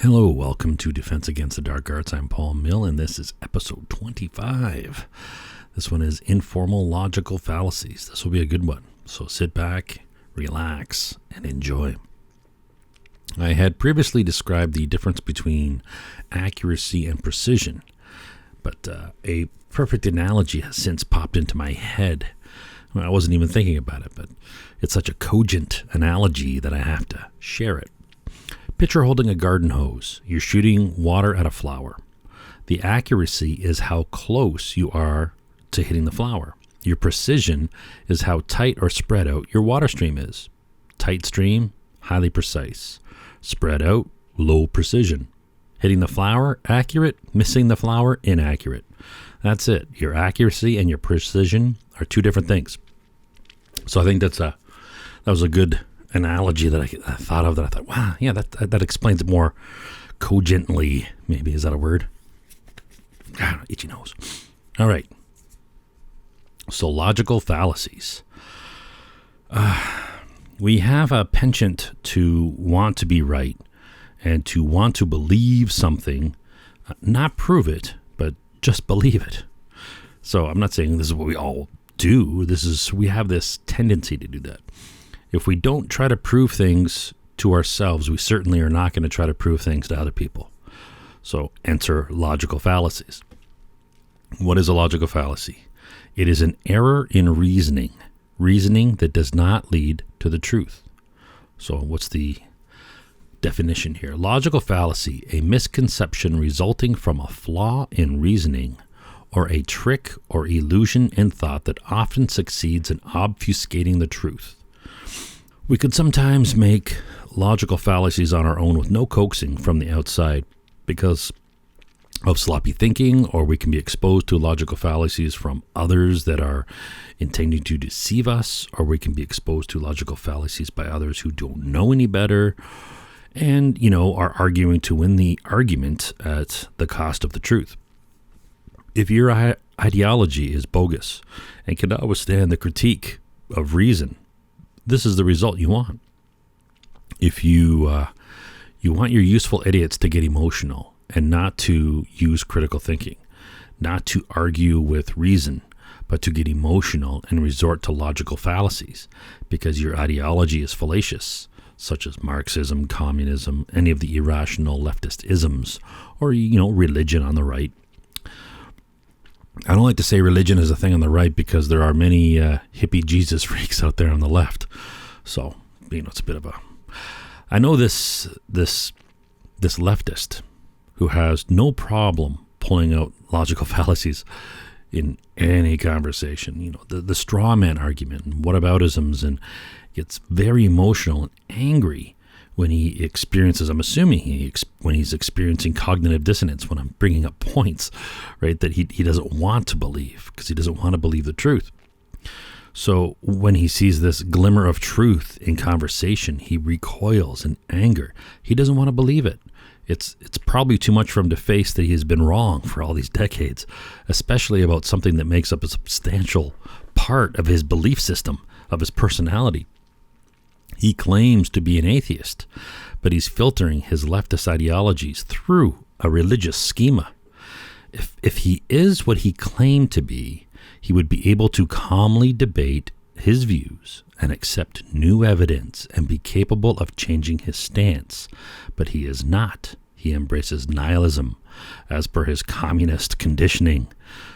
Hello, welcome to Defense Against the Dark Arts. I'm Paul Miil, and this is episode 25. This one is Informal Logical Fallacies. This will be a good one, so sit back, relax, and enjoy. I had previously described the difference between accuracy and precision, but a perfect analogy has since popped into my head. Well, I wasn't even thinking about it, but it's such a cogent analogy that I have to share it. Picture holding a garden hose. You're shooting water at a flower. The accuracy is how close you are to hitting the flower. Your precision is how tight or spread out your water stream is. Tight stream, highly precise. Spread out, low precision. Hitting the flower, accurate. Missing the flower, inaccurate. That's it. Your accuracy and your precision are two different things. So I think that was a good analogy that I thought of, that I thought, wow, yeah, that explains it more cogently. Maybe, is that a word? Itchy nose. All right. So logical fallacies. We have a penchant to want to be right and to want to believe something, not prove it, but just believe it. So I'm not saying this is what we all do. We have this tendency to do that. If we don't try to prove things to ourselves, we certainly are not going to try to prove things to other people. So enter logical fallacies. What is a logical fallacy? It is an error in reasoning that does not lead to the truth. So what's the definition here? Logical fallacy, a misconception resulting from a flaw in reasoning or a trick or illusion in thought that often succeeds in obfuscating the truth. We could sometimes make logical fallacies on our own with no coaxing from the outside because of sloppy thinking, or we can be exposed to logical fallacies from others that are intending to deceive us, or we can be exposed to logical fallacies by others who don't know any better and, are arguing to win the argument at the cost of the truth. If your ideology is bogus and cannot withstand the critique of reason, this is the result you want. If you want your useful idiots to get emotional and not to use critical thinking, not to argue with reason, but to get emotional and resort to logical fallacies because your ideology is fallacious, such as Marxism, communism, any of the irrational leftist isms, or, religion on the right. I don't like to say religion is a thing on the right because there are many hippie Jesus freaks out there on the left. So, it's a bit of a... I know this leftist who has no problem pulling out logical fallacies in any conversation. The straw man argument and whataboutisms, and gets very emotional and angry when he experiences, I'm assuming when he's experiencing cognitive dissonance, when I'm bringing up points, right, that he doesn't want to believe because he doesn't want to believe the truth. So when he sees this glimmer of truth in conversation, he recoils in anger. He doesn't want to believe it. It's probably too much for him to face that he has been wrong for all these decades, especially about something that makes up a substantial part of his belief system, of his personality. He claims to be an atheist, but he's filtering his leftist ideologies through a religious schema. If he is what he claimed to be, he would be able to calmly debate his views and accept new evidence and be capable of changing his stance. But he is not. He embraces nihilism as per his communist conditioning.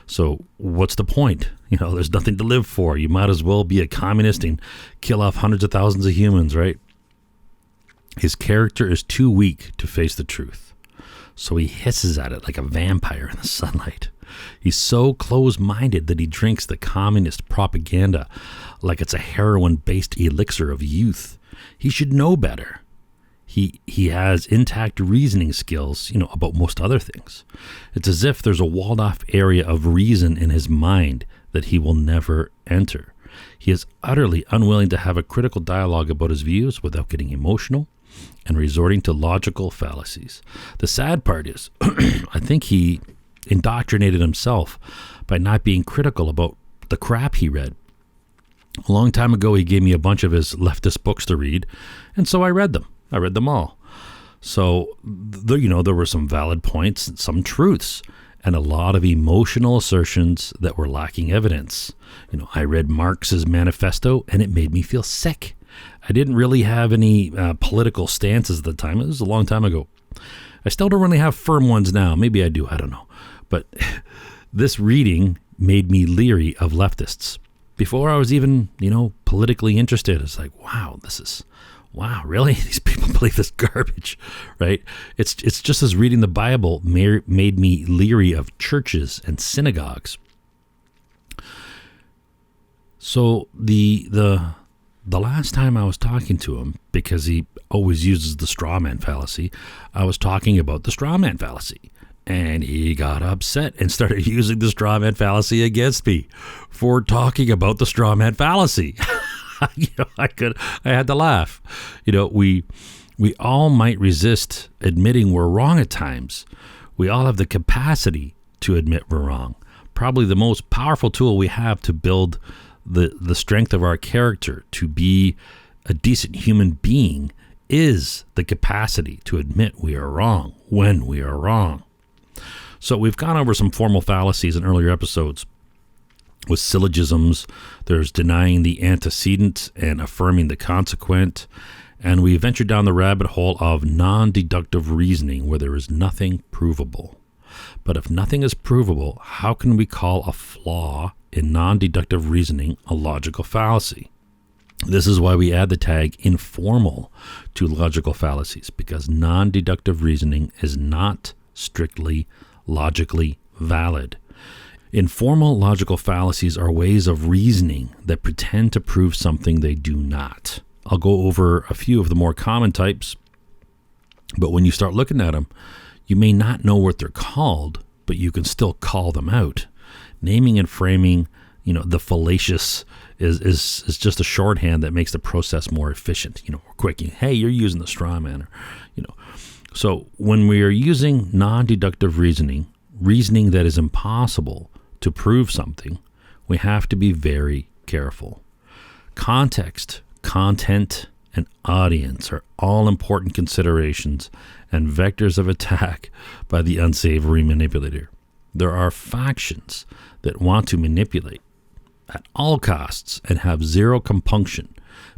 So what's the point? There's nothing to live for. You might as well be a communist and kill off hundreds of thousands of humans, right? His character is too weak to face the truth. So he hisses at it like a vampire in the sunlight. He's so close-minded that he drinks the communist propaganda like it's a heroin-based elixir of youth. He should know better. He has intact reasoning skills, about most other things. It's as if there's a walled-off area of reason in his mind that he will never enter. He is utterly unwilling to have a critical dialogue about his views without getting emotional and resorting to logical fallacies. The sad part is, I think he indoctrinated himself by not being critical about the crap he read. A long time ago, he gave me a bunch of his leftist books to read, and so I read them. I read them all. So, there were some valid points, some truths, and a lot of emotional assertions that were lacking evidence. I read Marx's manifesto, and it made me feel sick. I didn't really have any political stances at the time. It was a long time ago. I still don't really have firm ones now. Maybe I do. I don't know. But this reading made me leery of leftists. Before I was even, politically interested, it's like, wow, really? These people believe this garbage, right? It's just as reading the Bible made me leery of churches and synagogues. So the last time I was talking to him, because he always uses the straw man fallacy, I was talking about the straw man fallacy. And he got upset and started using the straw man fallacy against me for talking about the straw man fallacy. I had to laugh. We all might resist admitting we're wrong at times. We all have the capacity to admit we're wrong. Probably the most powerful tool we have to build the strength of our character to be a decent human being is the capacity to admit we are wrong when we are wrong. So we've gone over some formal fallacies in earlier episodes. With syllogisms, there's denying the antecedent and affirming the consequent. And we ventured down the rabbit hole of non-deductive reasoning where there is nothing provable. But if nothing is provable, how can we call a flaw in non-deductive reasoning a logical fallacy? This is why we add the tag informal to logical fallacies, because non-deductive reasoning is not strictly logically valid. Informal logical fallacies are ways of reasoning that pretend to prove something they do not. I'll go over a few of the more common types, but when you start looking at them, you may not know what they're called, but you can still call them out. Naming and framing, the fallacious is just a shorthand that makes the process more efficient, or quick. Hey, you're using the straw man, So when we are using non-deductive reasoning that is impossible to prove something, we have to be very careful. Context, content, and audience are all important considerations and vectors of attack by the unsavory manipulator. There are factions that want to manipulate at all costs and have zero compunction,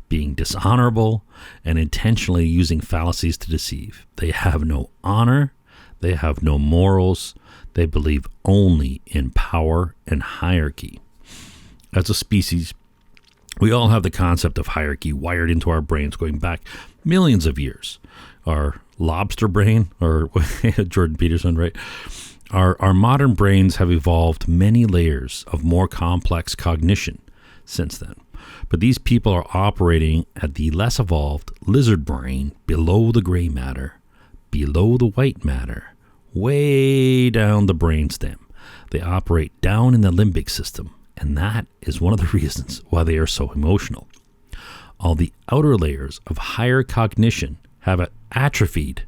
being dishonorable and intentionally using fallacies to deceive. They have no honor, they have no morals, they believe only in power and hierarchy. As a species, we all have the concept of hierarchy wired into our brains going back millions of years. Our lobster brain, or Jordan Peterson, right? Our modern brains have evolved many layers of more complex cognition since then. But these people are operating at the less evolved lizard brain below the gray matter, below the white matter, way down the brainstem. They operate down in the limbic system, and that is one of the reasons why they are so emotional. All the outer layers of higher cognition have atrophied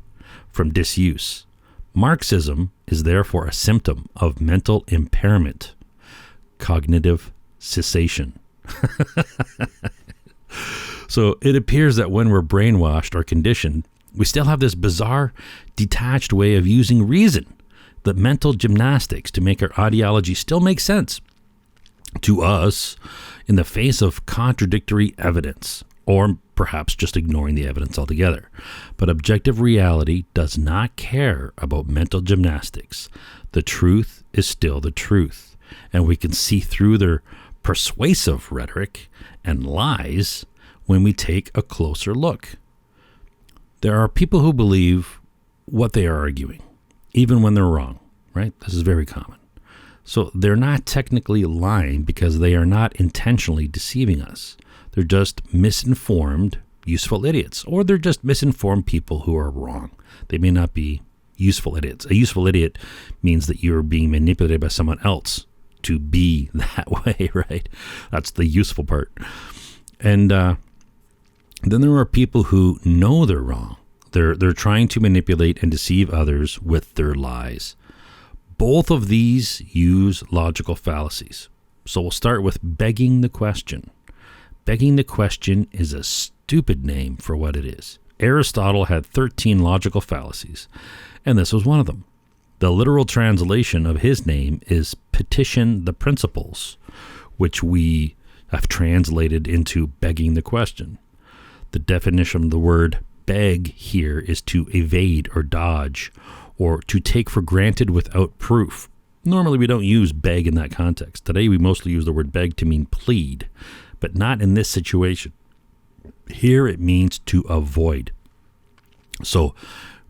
from disuse. Marxism is therefore a symptom of mental impairment, cognitive cessation. So it appears that when we're brainwashed or conditioned, we still have this bizarre, detached way of using reason, the mental gymnastics to make our ideology still make sense to us in the face of contradictory evidence, or perhaps just ignoring the evidence altogether. But objective reality does not care about mental gymnastics. The truth is still the truth, and we can see through their persuasive rhetoric and lies when we take a closer look. There are people who believe what they are arguing, even when they're wrong, right? This is very common. So they're not technically lying because they are not intentionally deceiving us. They're just misinformed, useful idiots, or they're just misinformed people who are wrong. They may not be useful idiots. A useful idiot means that you're being manipulated by someone else to be that way, right? That's the useful part. And then there are people who know they're wrong. They're trying to manipulate and deceive others with their lies. Both of these use logical fallacies. So we'll start with begging the question. Begging the question is a stupid name for what it is. Aristotle had 13 logical fallacies, and this was one of them. The literal translation of his name is petition the principles, which we have translated into begging the question. The definition of the word beg here is to evade or dodge, or to take for granted without proof. Normally we don't use beg in that context. Today we mostly use the word beg to mean plead, but not in this situation. Here it means to avoid. So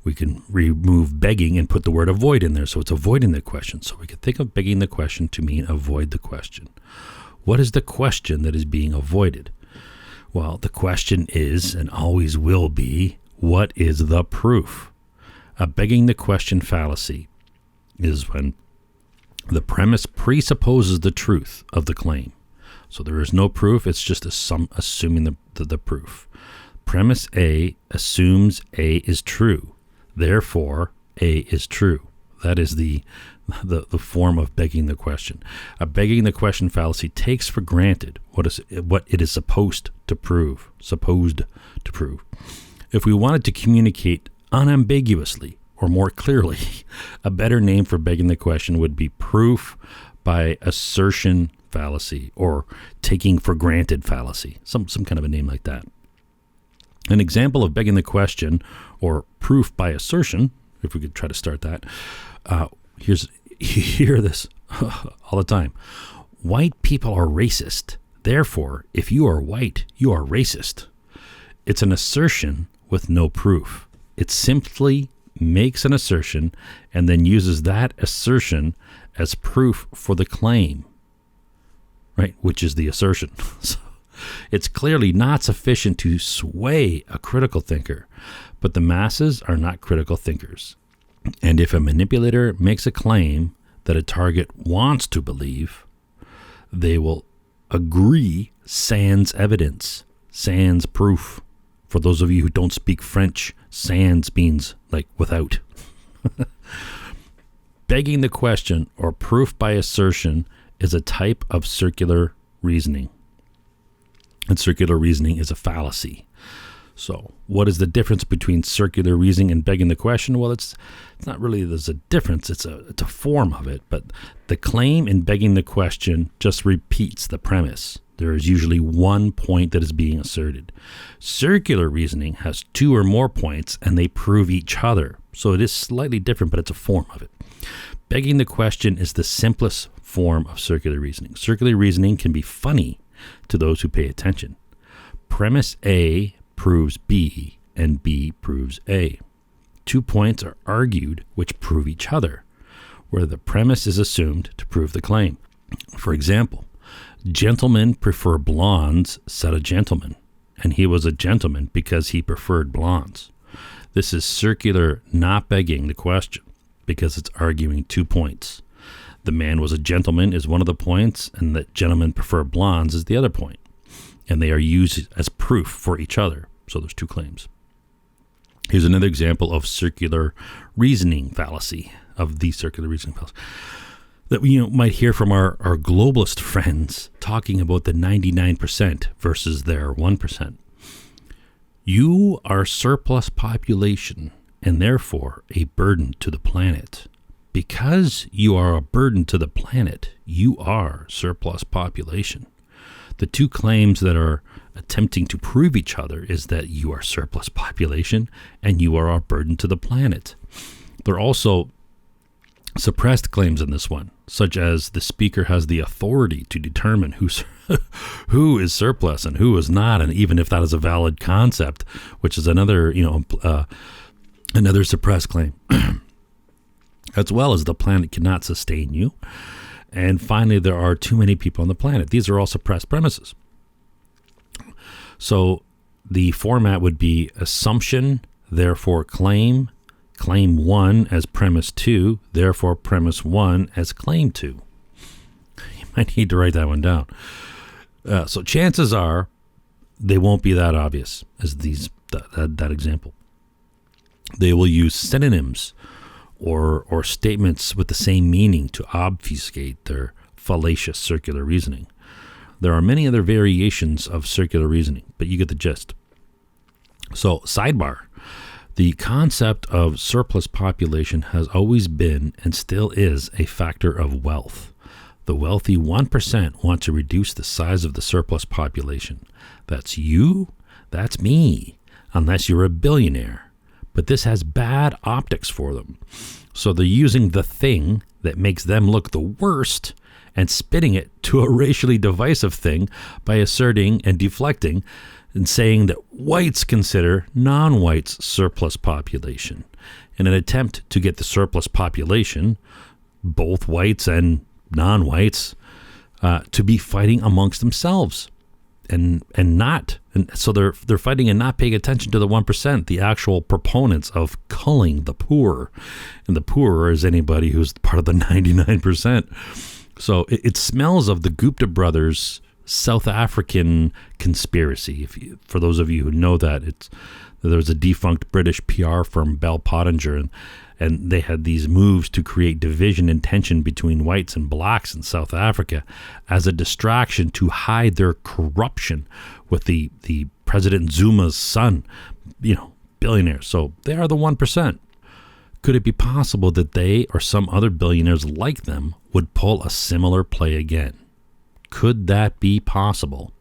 we can remove begging and put the word avoid in there, so it's avoiding the question. So we can think of begging the question to mean avoid the question. What is the question that is being avoided? Well, the question is, and always will be, what is the proof? A begging the question fallacy is when the premise presupposes the truth of the claim. So there is no proof, it's just assuming the proof. Premise A assumes A is true. Therefore, A is true. That is the form of begging the question. A begging the question fallacy takes for granted what it is supposed to prove. If we wanted to communicate unambiguously or more clearly, a better name for begging the question would be proof by assertion fallacy or taking for granted fallacy, some kind of a name like that. An example of begging the question or proof by assertion, if we could try to start that, you hear this all the time. White people are racist. Therefore, if you are white, you are racist. It's an assertion with no proof. It simply makes an assertion and then uses that assertion as proof for the claim, right? Which is the assertion. So it's clearly not sufficient to sway a critical thinker, but the masses are not critical thinkers. And if a manipulator makes a claim that a target wants to believe, they will agree sans evidence, sans proof. For those of you who don't speak French, sans means like without. Begging the question or proof by assertion is a type of circular reasoning. And circular reasoning is a fallacy. So what is the difference between circular reasoning and begging the question? Well, it's not really there's a difference. It's a form of it. But the claim in begging the question just repeats the premise. There is usually one point that is being asserted. Circular reasoning has two or more points, and they prove each other. So it is slightly different, but it's a form of it. Begging the question is the simplest form of circular reasoning. Circular reasoning can be funny to those who pay attention. Premise A proves B, and B proves A. 2 points are argued which prove each other, where the premise is assumed to prove the claim. For example, gentlemen prefer blondes, said a gentleman, and he was a gentleman because he preferred blondes. This is circular, not begging the question, because it's arguing 2 points. The man was a gentleman is one of the points, and that gentlemen prefer blondes is the other point. And they are used as proof for each other. So there's two claims. Here's another example of circular reasoning fallacy, of the circular reasoning fallacy, that we might hear from our globalist friends talking about the 99% versus their 1%. You are surplus population and therefore a burden to the planet. Because you are a burden to the planet, you are surplus population. The two claims that are attempting to prove each other is that you are surplus population and you are a burden to the planet. There are also suppressed claims in this one, such as the speaker has the authority to determine who is surplus and who is not, and even if that is a valid concept, which is another suppressed claim. As well as the planet cannot sustain you. And finally, there are too many people on the planet. These are all suppressed premises. So the format would be assumption, therefore claim 1 as premise 2, therefore premise 1 as claim 2. You might need to write that one down. So chances are they won't be that obvious as that example. They will use synonyms or statements with the same meaning to obfuscate their fallacious circular reasoning. There are many other variations of circular reasoning, but you get the gist. So, sidebar. The concept of surplus population has always been and still is a factor of wealth. The wealthy 1% want to reduce the size of the surplus population. That's you, that's me, unless you're a billionaire. But this has bad optics for them. So they're using the thing that makes them look the worst and spinning it to a racially divisive thing by asserting and deflecting and saying that whites consider non-whites surplus population in an attempt to get the surplus population, both whites and non-whites, to be fighting amongst themselves and so they're fighting and not paying attention to the 1%, the actual proponents of culling the poor, and the poor is anybody who's part of the 99%. So it smells of the Gupta brothers' South African conspiracy. For those of you who know that, there was a defunct British PR firm, Bell Pottinger, and they had these moves to create division and tension between whites and blacks in South Africa as a distraction to hide their corruption with the President Zuma's son, billionaire. So they are the 1%. Could it be possible that they or some other billionaires like them would pull a similar play again? Could that be possible?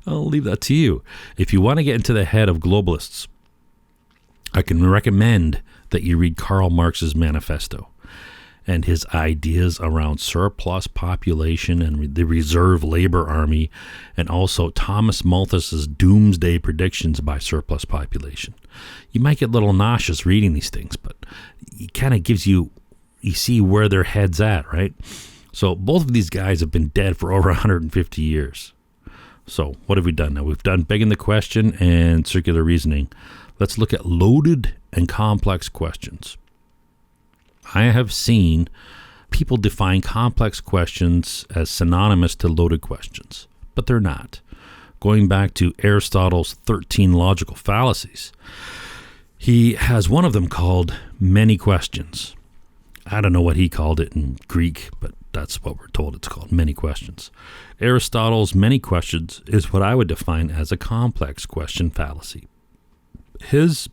I'll leave that to you. If you want to get into the head of globalists, I can recommend that you read Karl Marx's manifesto and his ideas around surplus population and the reserve labor army, and also Thomas Malthus's doomsday predictions by surplus population. You might get a little nauseous reading these things, but it kind of gives you see where their head's at, right? So both of these guys have been dead for over 150 years. So what have we done now? We've done begging the question and circular reasoning. Let's look at loaded and complex questions. I have seen people define complex questions as synonymous to loaded questions, but they're not. Going back to Aristotle's 13 logical fallacies, he has one of them called many questions. I don't know what he called it in Greek, but that's what we're told it's called, many questions. Aristotle's many questions is what I would define as a complex question fallacy. His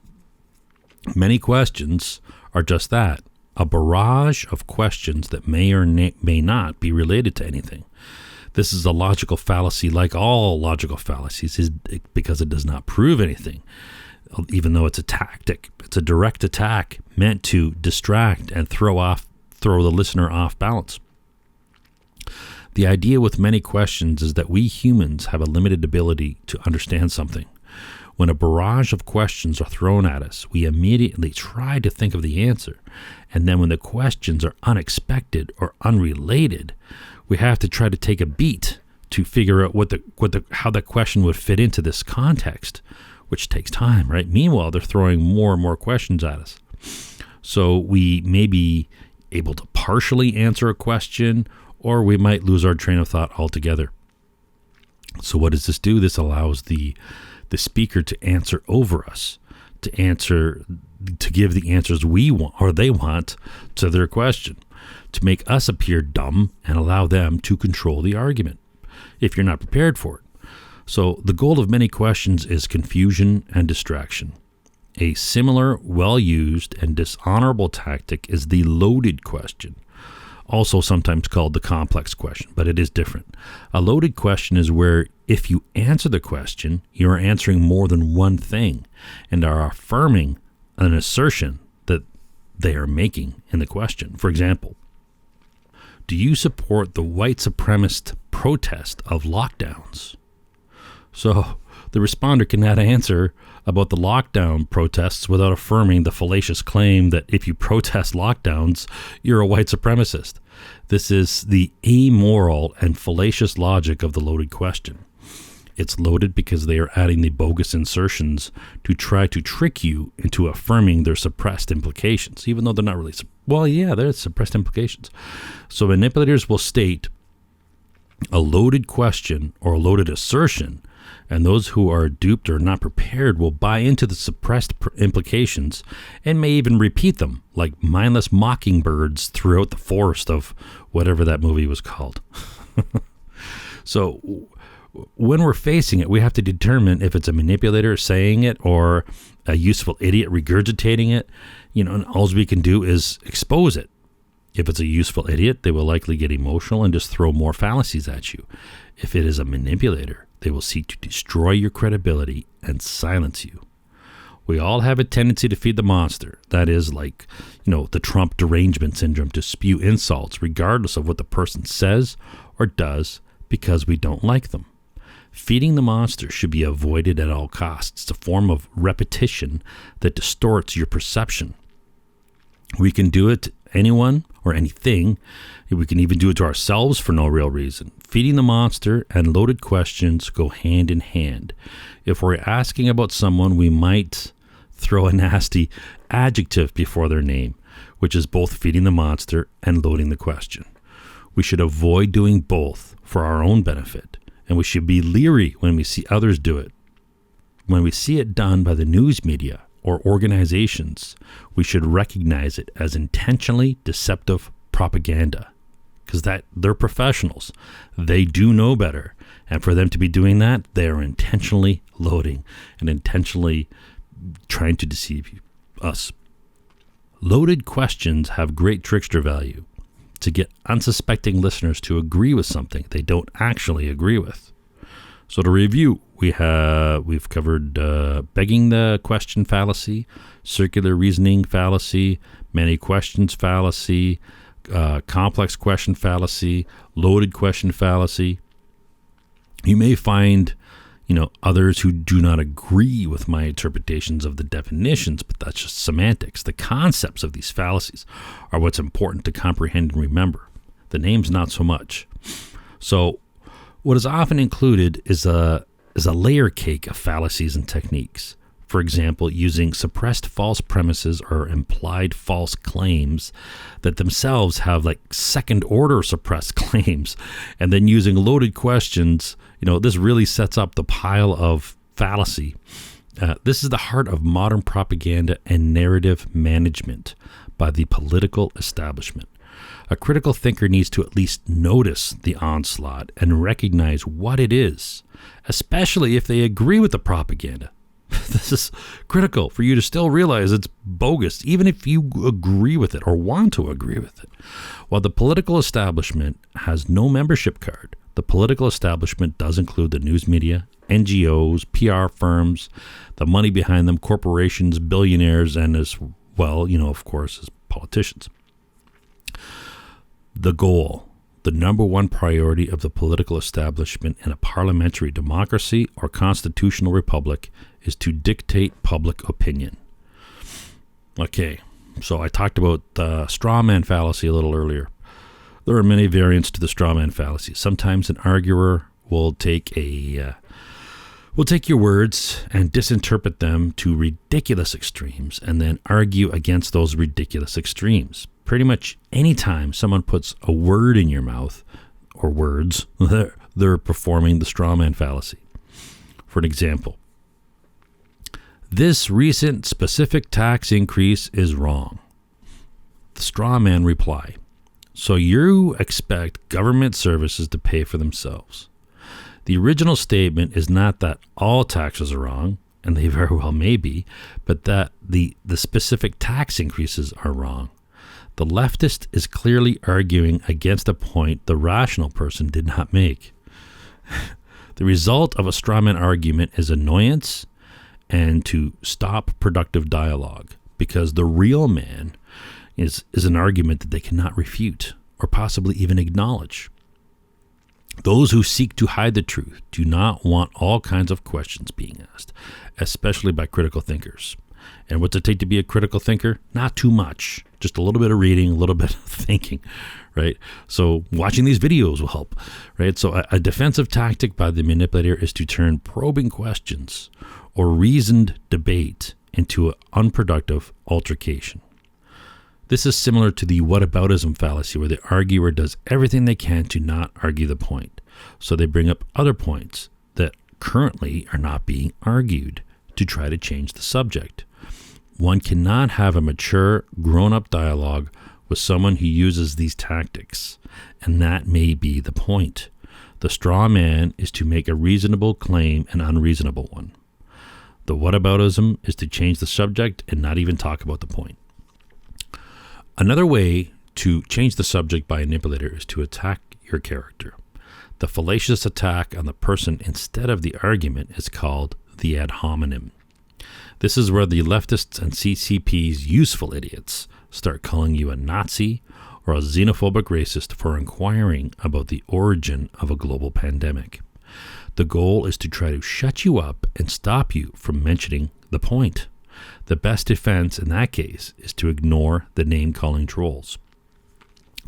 many questions are just that, a barrage of questions that may or may not be related to anything. This is a logical fallacy, like all logical fallacies, because it does not prove anything, even though it's a tactic. It's a direct attack meant to distract and throw the listener off balance. The idea with many questions is that we humans have a limited ability to understand something. When a barrage of questions are thrown at us, we immediately try to think of the answer. And then when the questions are unexpected or unrelated, we have to try to take a beat to figure out how that question would fit into this context, which takes time, right? Meanwhile, they're throwing more and more questions at us. So we may be able to partially answer a question, or we might lose our train of thought altogether. So what does this do? This allows the speaker to answer over us, to give the answers we want or they want to their question, to make us appear dumb and allow them to control the argument if you're not prepared for it. So the goal of many questions is confusion and distraction. A similar, well-used, and dishonorable tactic is the loaded question, also sometimes called the complex question, but it is different. A loaded question is where if you answer the question, you are answering more than one thing and are affirming an assertion that they are making in the question. For example, do you support the white supremacist protest of lockdowns? So the responder cannot answer about the lockdown protests without affirming the fallacious claim that if you protest lockdowns, you're a white supremacist. This is the amoral and fallacious logic of the loaded question. It's loaded because they are adding the bogus insertions to try to trick you into affirming their suppressed implications, even though they're not really, they're suppressed implications. So manipulators will state a loaded question or a loaded assertion, and those who are duped or not prepared will buy into the suppressed implications and may even repeat them like mindless mockingbirds throughout the forest of whatever that movie was called. So when we're facing it, we have to determine if it's a manipulator saying it or a useful idiot regurgitating it. And all we can do is expose it. If it's a useful idiot, they will likely get emotional and just throw more fallacies at you. If it is a manipulator, they will seek to destroy your credibility and silence you. We all have a tendency to feed the monster. That is like, the Trump derangement syndrome, to spew insults regardless of what the person says or does because we don't like them. Feeding the monster should be avoided at all costs. It's a form of repetition that distorts your perception. We can do it to anyone or anything. We can even do it to ourselves for no real reason. Feeding the monster and loaded questions go hand in hand. If we're asking about someone, we might throw a nasty adjective before their name, which is both feeding the monster and loading the question. We should avoid doing both for our own benefit, and we should be leery when we see others do it. When we see it done by the news media or organizations, we should recognize it as intentionally deceptive propaganda, because they're professionals. They do know better. And for them to be doing that, they are intentionally loading and intentionally trying to deceive us. Loaded questions have great trickster value to get unsuspecting listeners to agree with something they don't actually agree with. So to review, we've covered begging the question fallacy, circular reasoning fallacy, many questions fallacy, complex question fallacy, loaded question fallacy. You may find, others who do not agree with my interpretations of the definitions, but that's just semantics. The concepts of these fallacies are what's important to comprehend and remember. The names, not so much. So what is often included is a layer cake of fallacies and techniques. For example, using suppressed false premises or implied false claims that themselves have like second order suppressed claims, and then using loaded questions. This really sets up the pile of fallacy. This is the heart of modern propaganda and narrative management by the political establishment. A critical thinker needs to at least notice the onslaught and recognize what it is, especially if they agree with the propaganda. This is critical for you to still realize it's bogus, even if you agree with it or want to agree with it. While the political establishment has no membership card, the political establishment does include the news media, NGOs, PR firms, the money behind them, corporations, billionaires, and as well, of course, as politicians. The goal, the number one priority of the political establishment in a parliamentary democracy or constitutional republic is to dictate public opinion. Okay, so I talked about the straw man fallacy a little earlier. There are many variants to the straw man fallacy. Sometimes an arguer will take your words and disinterpret them to ridiculous extremes and then argue against those ridiculous extremes. Pretty much any time someone puts a word in your mouth, or words, they're performing the straw man fallacy. For an example, this recent specific tax increase is wrong. The straw man reply, so you expect government services to pay for themselves. The original statement is not that all taxes are wrong, and they very well may be, but that the specific tax increases are wrong. The leftist is clearly arguing against a point the rational person did not make. The result of a strawman argument is annoyance and to stop productive dialogue, because the real man is an argument that they cannot refute or possibly even acknowledge. Those who seek to hide the truth do not want all kinds of questions being asked, especially by critical thinkers. And what's it take to be a critical thinker? Not too much. Just a little bit of reading, a little bit of thinking, right? So watching these videos will help, right? So a defensive tactic by the manipulator is to turn probing questions or reasoned debate into an unproductive altercation. This is similar to the whataboutism fallacy, where the arguer does everything they can to not argue the point. So they bring up other points that currently are not being argued to try to change the subject. One cannot have a mature, grown-up dialogue with someone who uses these tactics, and that may be the point. The straw man is to make a reasonable claim an unreasonable one. The whataboutism is to change the subject and not even talk about the point. Another way to change the subject by a manipulator is to attack your character. The fallacious attack on the person instead of the argument is called the ad hominem. This is where the leftists and CCP's useful idiots start calling you a Nazi or a xenophobic racist for inquiring about the origin of a global pandemic. The goal is to try to shut you up and stop you from mentioning the point. The best defense in that case is to ignore the name-calling trolls.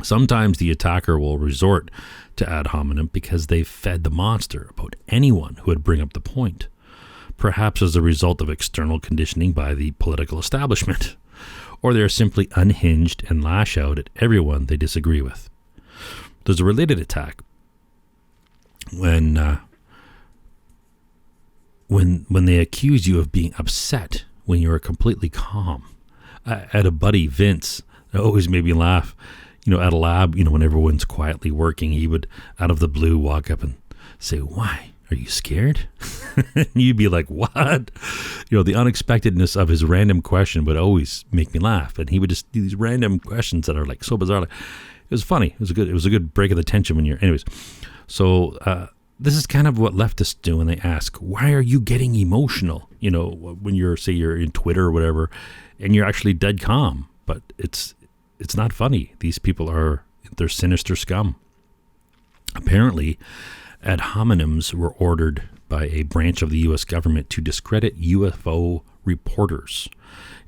Sometimes the attacker will resort to ad hominem because they've fed the monster about anyone who would bring up the point, perhaps as a result of external conditioning by the political establishment, or they are simply unhinged and lash out at everyone they disagree with. There's a related attack when they accuse you of being upset when you are completely calm. I had a buddy, Vince, that always made me laugh. At a lab, when everyone's quietly working, he would, out of the blue, walk up and say, "Why? Are you scared?" And you'd be like, "What?" The unexpectedness of his random question would always make me laugh. And he would just do these random questions that are like so bizarre. It was funny. It was a good break of the tension when you're, anyways. So, this is kind of what leftists do when they ask, "Why are you getting emotional?" When you're in Twitter or whatever, and you're actually dead calm, but it's not funny. These people they're sinister scum. Apparently, ad hominems were ordered by a branch of the U.S. government to discredit UFO reporters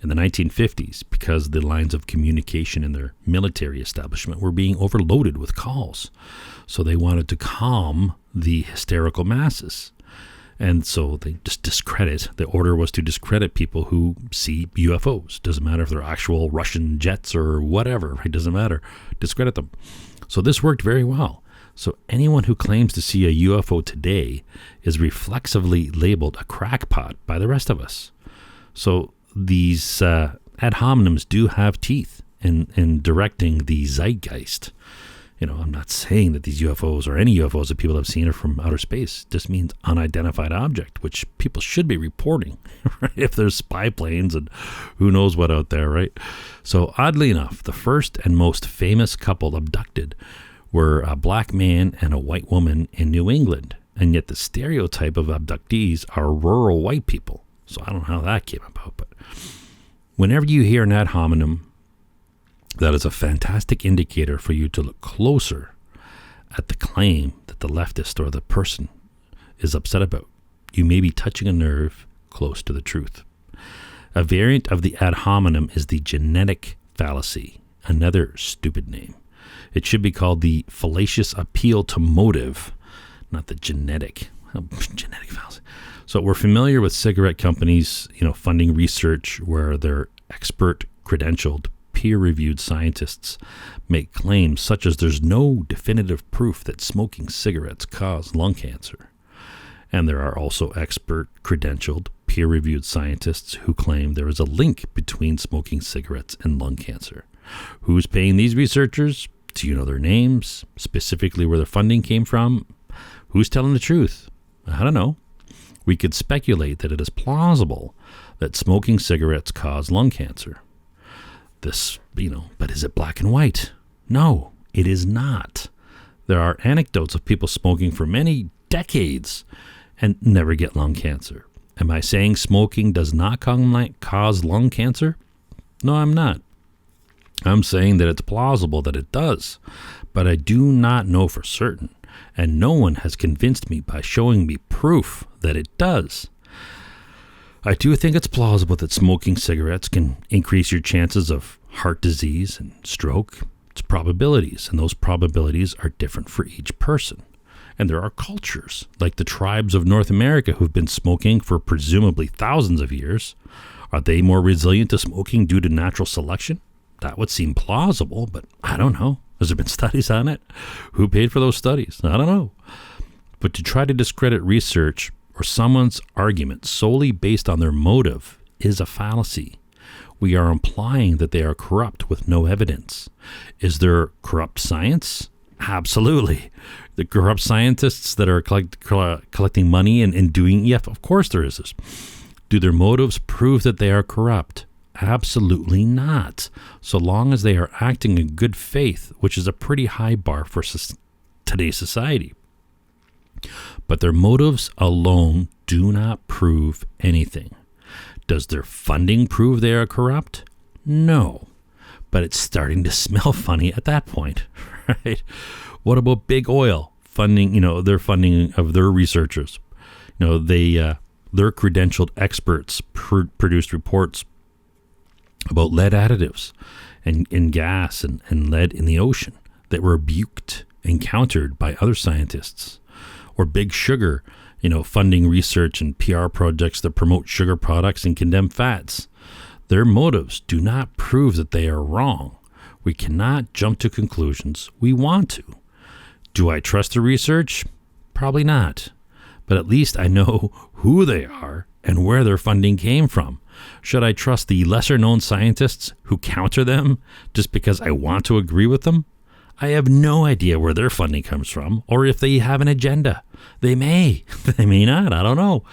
in the 1950s because the lines of communication in their military establishment were being overloaded with calls. So they wanted to calm the hysterical masses. And so they just the order was to discredit people who see UFOs. Doesn't matter if they're actual Russian jets or whatever, it doesn't matter. Discredit them. So this worked very well. So anyone who claims to see a UFO today is reflexively labeled a crackpot by the rest of us. So these ad hominems do have teeth in directing the zeitgeist. I'm not saying that these UFOs or any UFOs that people have seen are from outer space. It just means unidentified object, which people should be reporting, right? If there's spy planes and who knows what out there, right? So oddly enough, the first and most famous couple abducted were a black man and a white woman in New England. And yet the stereotype of abductees are rural white people. So I don't know how that came about, but whenever you hear an ad hominem, that is a fantastic indicator for you to look closer at the claim that the leftist or the person is upset about. You may be touching a nerve close to the truth. A variant of the ad hominem is the genetic fallacy, another stupid name. It should be called the fallacious appeal to motive, not the genetic fallacy. So we're familiar with cigarette companies, funding research where their expert credentialed peer-reviewed scientists make claims such as there's no definitive proof that smoking cigarettes cause lung cancer. And there are also expert credentialed peer-reviewed scientists who claim there is a link between smoking cigarettes and lung cancer. Who's paying these researchers? Do you know their names? Specifically where their funding came from? Who's telling the truth? I don't know. We could speculate that it is plausible that smoking cigarettes cause lung cancer. But is it black and white? No, it is not. There are anecdotes of people smoking for many decades and never get lung cancer. Am I saying smoking does not cause lung cancer? No, I'm not. I'm saying that it's plausible that it does, but I do not know for certain, and no one has convinced me by showing me proof that it does. I do think it's plausible that smoking cigarettes can increase your chances of heart disease and stroke. It's probabilities, and those probabilities are different for each person. And there are cultures, like the tribes of North America who've been smoking for presumably thousands of years. Are they more resilient to smoking due to natural selection? That would seem plausible, but I don't know. Has there been studies on it? Who paid for those studies? I don't know. But to try to discredit research or someone's argument solely based on their motive is a fallacy. We are implying that they are corrupt with no evidence. Is there corrupt science? Absolutely. The corrupt scientists that are collecting money and doing, yeah, of course there is this. Do their motives prove that they are corrupt? Absolutely not. So long as they are acting in good faith, which is a pretty high bar for today's society. But their motives alone do not prove anything. Does their funding prove they are corrupt? No. But it's starting to smell funny at that point, right? What about big oil funding, their funding of their researchers? Their credentialed experts produced reports about lead additives and gas and lead in the ocean that were rebuked and countered by other scientists. Or big sugar, funding research and PR projects that promote sugar products and condemn fats. Their motives do not prove that they are wrong. We cannot jump to conclusions we want to. Do I trust the research? Probably not. But at least I know who they are and where their funding came from. Should I trust the lesser-known scientists who counter them just because I want to agree with them? I have no idea where their funding comes from or if they have an agenda. They may not, I don't know.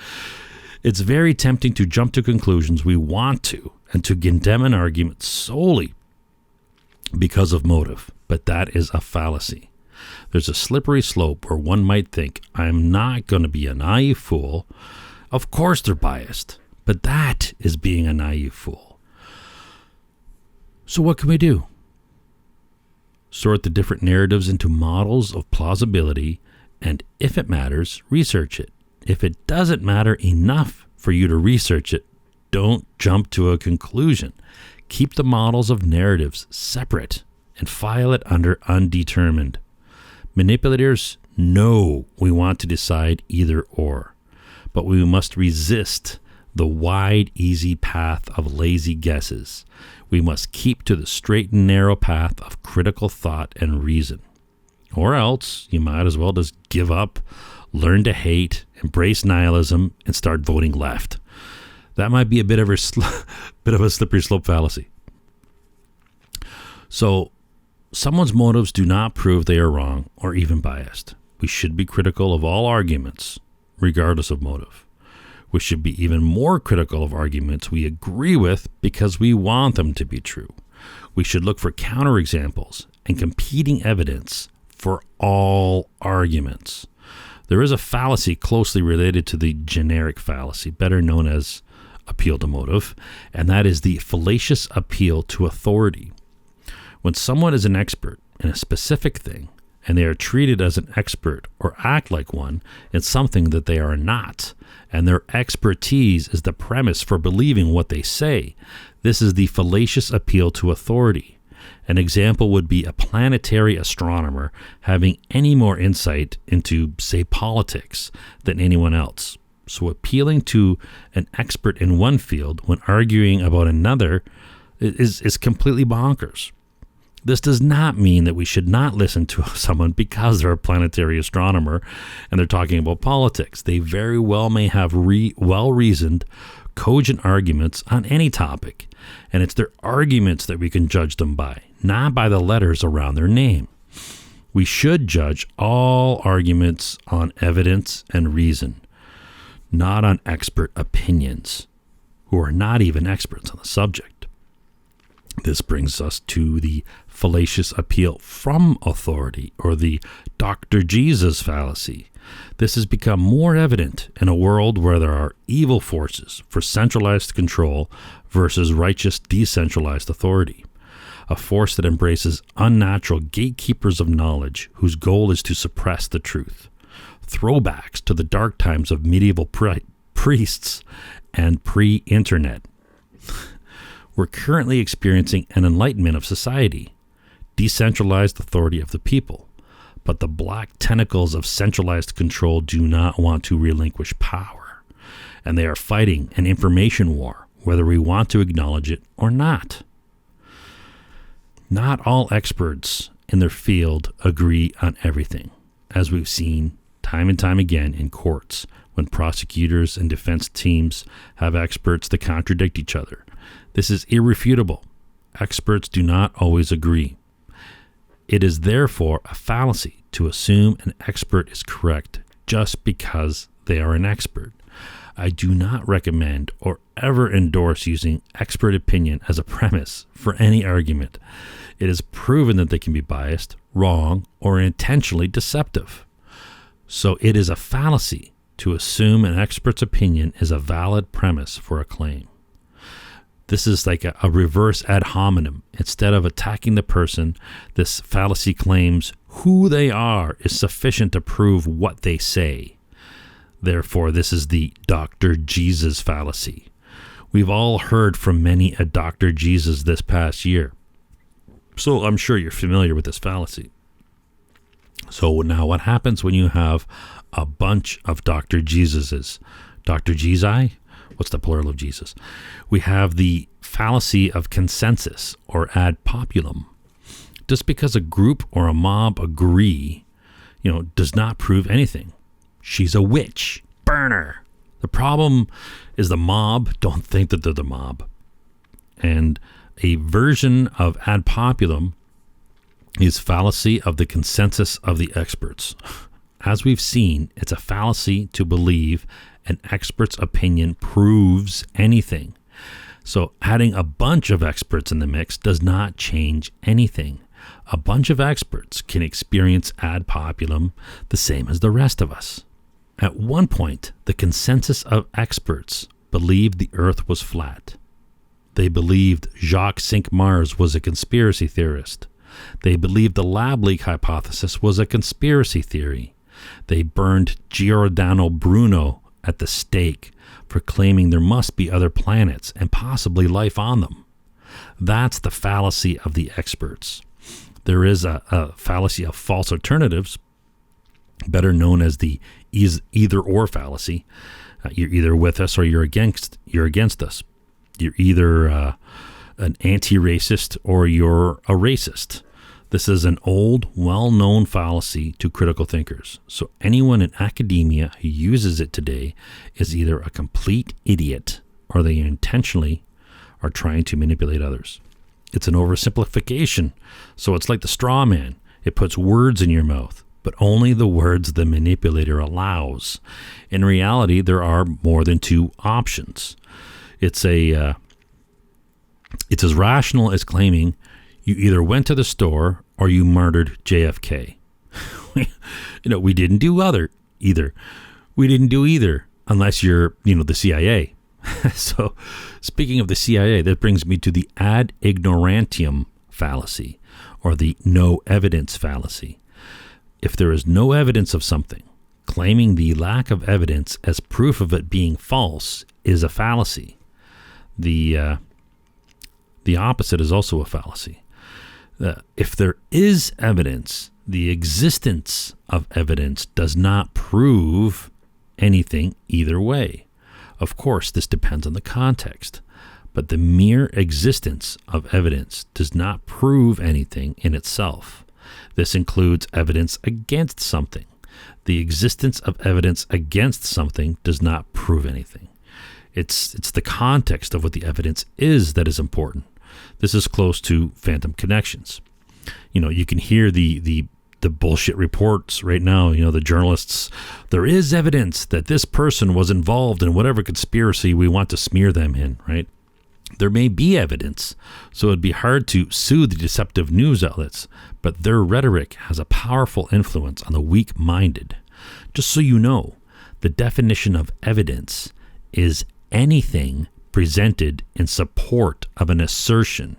It's very tempting to jump to conclusions we want to and to condemn an argument solely because of motive, but that is a fallacy. There's a slippery slope where one might think, I'm not going to be a naive fool. Of course they're biased, but that is being a naive fool. So what can we do? Sort the different narratives into models of plausibility, and if it matters, research it. If it doesn't matter enough for you to research it, don't jump to a conclusion. Keep the models of narratives separate and file it under undetermined. Manipulators know we want to decide either or, but we must resist the wide, easy path of lazy guesses. We must keep to the straight and narrow path of critical thought and reason. Or else, you might as well just give up, learn to hate, embrace nihilism, and start voting left. That might be a bit of a slippery slope fallacy. So, someone's motives do not prove they are wrong or even biased. We should be critical of all arguments, regardless of motive. We should be even more critical of arguments we agree with because we want them to be true. We should look for counterexamples and competing evidence for all arguments. There is a fallacy closely related to the generic fallacy, better known as appeal to motive, and that is the fallacious appeal to authority. When someone is an expert in a specific thing, and they are treated as an expert or act like one in something that they are not, and their expertise is the premise for believing what they say, this is the fallacious appeal to authority. An example would be a planetary astronomer having any more insight into, say, politics than anyone else. So appealing to an expert in one field when arguing about another is completely bonkers. This does not mean that we should not listen to someone because they're a planetary astronomer and they're talking about politics. They very well may have well-reasoned, cogent arguments on any topic, and it's their arguments that we can judge them by, not by the letters around their name. We should judge all arguments on evidence and reason, not on expert opinions, who are not even experts on the subject. This brings us to the fallacious appeal from authority, or the Dr. Jesus fallacy. This has become more evident in a world where there are evil forces for centralized control versus righteous decentralized authority. A force that embraces unnatural gatekeepers of knowledge whose goal is to suppress the truth. Throwbacks to the dark times of medieval priests and pre-internet. We're currently experiencing an enlightenment of society, decentralized authority of the people, but the black tentacles of centralized control do not want to relinquish power, and they are fighting an information war, whether we want to acknowledge it or not. Not all experts in their field agree on everything, as we've seen time and time again in courts when prosecutors and defense teams have experts that contradict each other. This is irrefutable. Experts do not always agree. It is therefore a fallacy to assume an expert is correct just because they are an expert. I do not recommend or ever endorse using expert opinion as a premise for any argument. It is proven that they can be biased, wrong, or intentionally deceptive. So it is a fallacy to assume an expert's opinion is a valid premise for a claim. This is like a reverse ad hominem. Instead of attacking the person, this fallacy claims who they are is sufficient to prove what they say. Therefore, this is the Dr. Jesus fallacy. We've all heard from many a Dr. Jesus this past year. So I'm sure you're familiar with this fallacy. So now what happens when you have a bunch of Dr. Jesuses? Dr. Jesi? What's the plural of Jesus? We have the fallacy of consensus or ad populum. Just because a group or a mob agree, does not prove anything. She's a witch. Burn her. The problem is the mob don't think that they're the mob. And a version of ad populum is fallacy of the consensus of the experts. As we've seen, it's a fallacy to believe an expert's opinion proves anything. So adding a bunch of experts in the mix does not change anything. A bunch of experts can experience ad populum the same as the rest of us. At one point, the consensus of experts believed the Earth was flat. They believed Jacques Cinq-Mars was a conspiracy theorist. They believed the lab leak hypothesis was a conspiracy theory. They burned Giordano Bruno at the stake for claiming there must be other planets and possibly life on them. That's the fallacy of the experts. There is a fallacy of false alternatives, better known as the either-or fallacy. You're either with us or you're against us. You're either an anti-racist or you're a racist. This is an old, well-known fallacy to critical thinkers. So anyone in academia who uses it today is either a complete idiot or they intentionally are trying to manipulate others. It's an oversimplification. So it's like the straw man. It puts words in your mouth, but only the words the manipulator allows. In reality, there are more than two options. It's as rational as claiming you either went to the store or you murdered JFK. We didn't do either. We didn't do either unless you're, the CIA. So speaking of the CIA, that brings me to the ad ignorantium fallacy or the no evidence fallacy. If there is no evidence of something, claiming the lack of evidence as proof of it being false is a fallacy. The opposite is also a fallacy. If there is evidence, the existence of evidence does not prove anything either way. Of course, this depends on the context, but the mere existence of evidence does not prove anything in itself. This includes evidence against something. The existence of evidence against something does not prove anything. It's the context of what the evidence is that is important. This is close to phantom connections. You can hear the bullshit reports right now, the journalists. There is evidence that this person was involved in whatever conspiracy we want to smear them in, right? There may be evidence, so it'd be hard to sue the deceptive news outlets, but their rhetoric has a powerful influence on the weak-minded. Just so you know, the definition of evidence is anything presented in support of an assertion.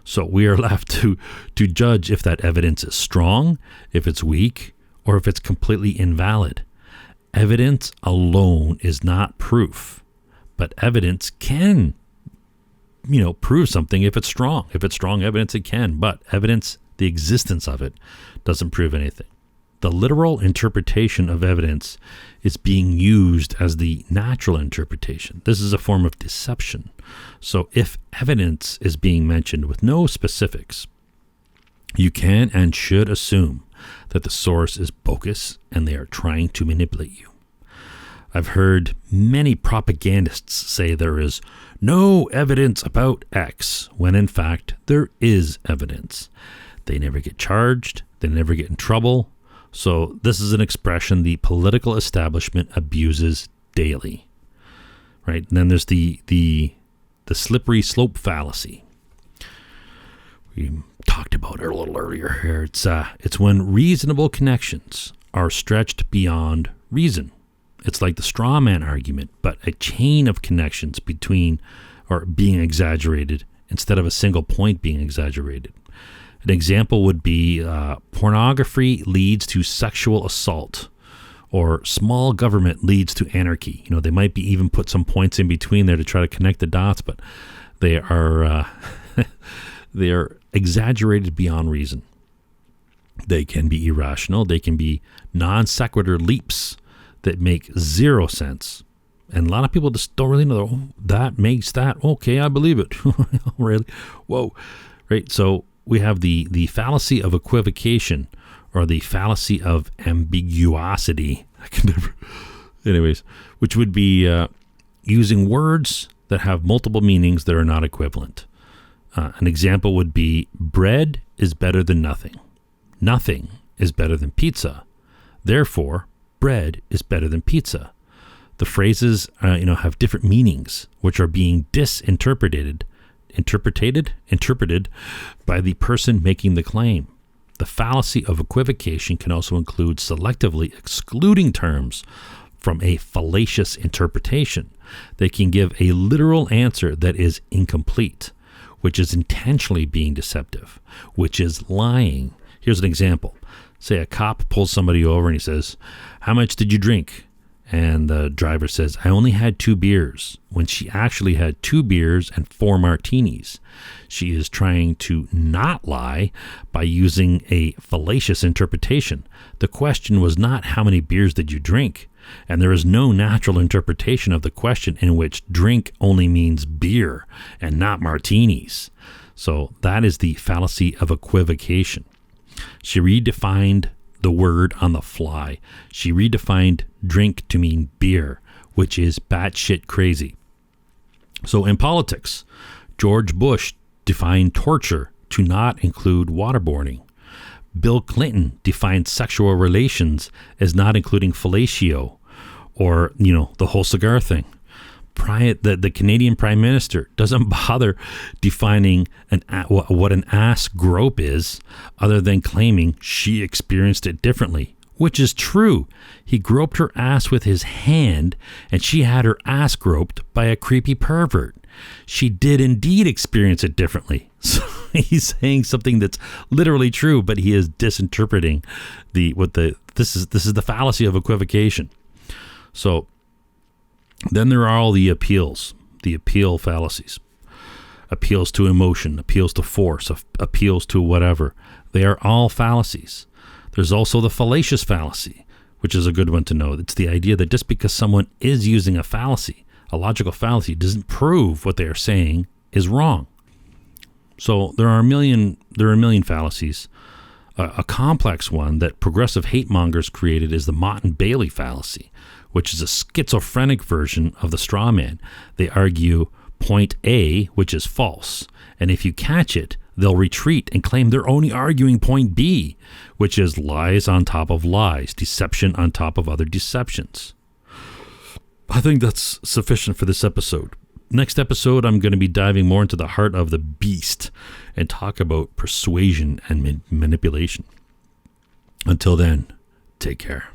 So we are left to judge if that evidence is strong, if it's weak, or if it's completely invalid. Evidence alone is not proof, but evidence can, prove something if it's strong. If it's strong evidence, it can, but evidence, the existence of it, doesn't prove anything. The literal interpretation of evidence is being used as the natural interpretation. This is a form of deception. So if evidence is being mentioned with no specifics, you can and should assume that the source is bogus and they are trying to manipulate you. I've heard many propagandists say there is no evidence about X, when in fact there is evidence. They never get charged. They never get in trouble. So this is an expression the political establishment abuses daily, right? And then there's the slippery slope fallacy. We talked about it a little earlier here. It's when reasonable connections are stretched beyond reason. It's like the straw man argument, but a chain of connections between or being exaggerated instead of a single point being exaggerated. An example would be pornography leads to sexual assault, or small government leads to anarchy. They might be even put some points in between there to try to connect the dots, but they are they are exaggerated beyond reason. They can be irrational. They can be non sequitur leaps that make zero sense. And a lot of people just don't really know, that makes that. Okay, I believe it. Really? Whoa. Right? So we have the fallacy of equivocation, or the fallacy of ambiguosity. I can never. Anyways, which would be using words that have multiple meanings that are not equivalent. An example would be, bread is better than nothing. Nothing is better than pizza. Therefore, bread is better than pizza. The phrases, have different meanings, which are being interpreted by the person making the claim. The fallacy of equivocation can also include selectively excluding terms from a fallacious interpretation. They can give a literal answer that is incomplete, which is intentionally being deceptive, which is lying. Here's an example. Say a cop pulls somebody over and he says, "How much did you drink?" And the driver says, "I only had 2 beers," when she actually had 2 beers and 4 martinis. She is trying to not lie by using a fallacious interpretation. The question was not, "How many beers did you drink?" And there is no natural interpretation of the question in which drink only means beer and not martinis. So that is the fallacy of equivocation. She redefined the word on the fly. She redefined drink to mean beer, which is batshit crazy. So in politics, George Bush defined torture to not include waterboarding. Bill Clinton defined sexual relations as not including fellatio, or, the whole cigar thing. The Canadian Prime Minister doesn't bother defining what an ass grope is, other than claiming she experienced it differently, which is true. He groped her ass with his hand, and she had her ass groped by a creepy pervert. She did indeed experience it differently. So he's saying something that's literally true, but he is disinterpreting this is the fallacy of equivocation. So then there are all the appeals, the appeal fallacies. Appeals to emotion, appeals to force, appeals to whatever. They are all fallacies. There's also the fallacious fallacy, which is a good one to know. It's the idea that just because someone is using a fallacy, a logical fallacy, doesn't prove what they are saying is wrong. So there are a million fallacies. A complex one that progressive hate mongers created is the Mott and Bailey fallacy, which is a schizophrenic version of the straw man. They argue point A, which is false, and if you catch it, they'll retreat and claim they're only arguing point B, which is lies on top of lies, deception on top of other deceptions. I think that's sufficient for this episode. Next episode, I'm going to be diving more into the heart of the beast and talk about persuasion and manipulation. Until then, take care.